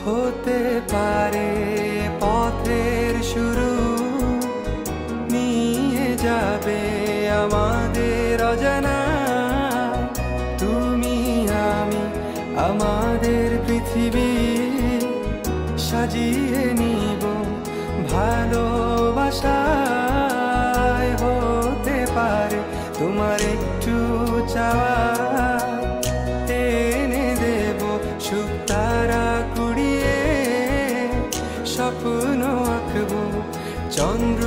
হতে পারে পথের শুরু, নিয়ে যাবে আমাদের অজানা। তুমি আমি আমাদের পৃথিবী সাজিয়ে নিব ভালোবাসায়। হতে পারে তোমার একটু চাওয়া, এনে দেব সুখ তারা কুড়িয়ে। স্বপ্ন আঁকবো চন্দ্র